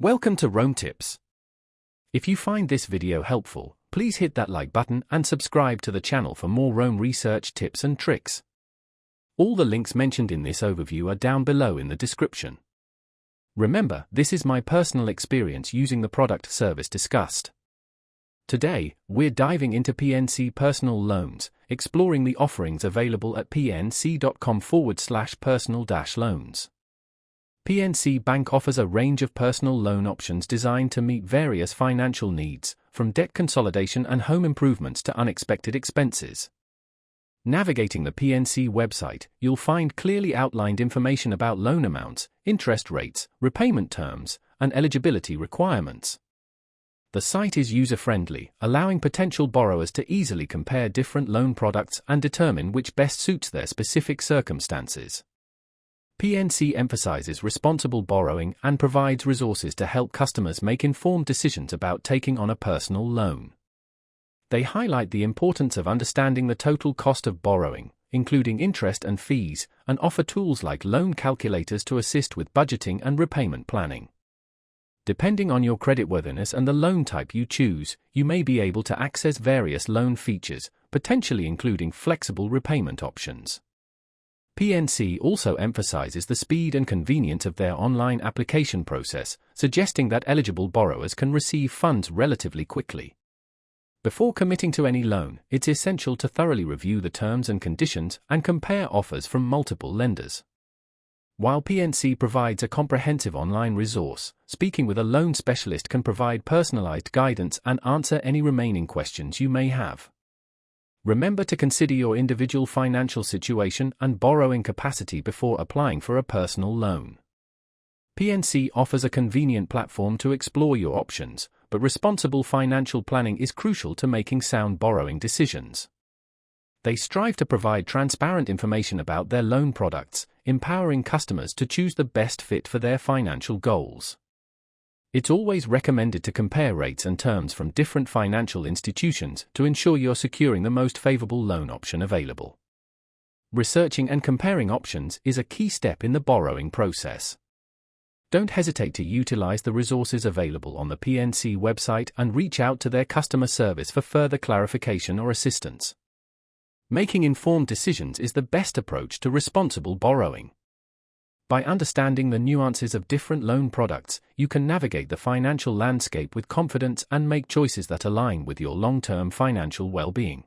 Welcome to Rome Tips. If you find this video helpful, please hit that like button and subscribe to the channel for more Rome research tips and tricks. All the links mentioned in this overview are down below in the description. Remember, this is my personal experience using the product service discussed. Today, we're diving into PNC personal loans, exploring the offerings available at pnc.com/personal-loans. PNC Bank offers a range of personal loan options designed to meet various financial needs, from debt consolidation and home improvements to unexpected expenses. Navigating the PNC website, you'll find clearly outlined information about loan amounts, interest rates, repayment terms, and eligibility requirements. The site is user-friendly, allowing potential borrowers to easily compare different loan products and determine which best suits their specific circumstances. PNC emphasizes responsible borrowing and provides resources to help customers make informed decisions about taking on a personal loan. They highlight the importance of understanding the total cost of borrowing, including interest and fees, and offer tools like loan calculators to assist with budgeting and repayment planning. Depending on your creditworthiness and the loan type you choose, you may be able to access various loan features, potentially including flexible repayment options. PNC also emphasizes the speed and convenience of their online application process, suggesting that eligible borrowers can receive funds relatively quickly. Before committing to any loan, it's essential to thoroughly review the terms and conditions and compare offers from multiple lenders. While PNC provides a comprehensive online resource, speaking with a loan specialist can provide personalized guidance and answer any remaining questions you may have. Remember to consider your individual financial situation and borrowing capacity before applying for a personal loan. PNC offers a convenient platform to explore your options, but responsible financial planning is crucial to making sound borrowing decisions. They strive to provide transparent information about their loan products, empowering customers to choose the best fit for their financial goals. It's always recommended to compare rates and terms from different financial institutions to ensure you're securing the most favorable loan option available. Researching and comparing options is a key step in the borrowing process. Don't hesitate to utilize the resources available on the PNC website and reach out to their customer service for further clarification or assistance. Making informed decisions is the best approach to responsible borrowing. By understanding the nuances of different loan products, you can navigate the financial landscape with confidence and make choices that align with your long-term financial well-being.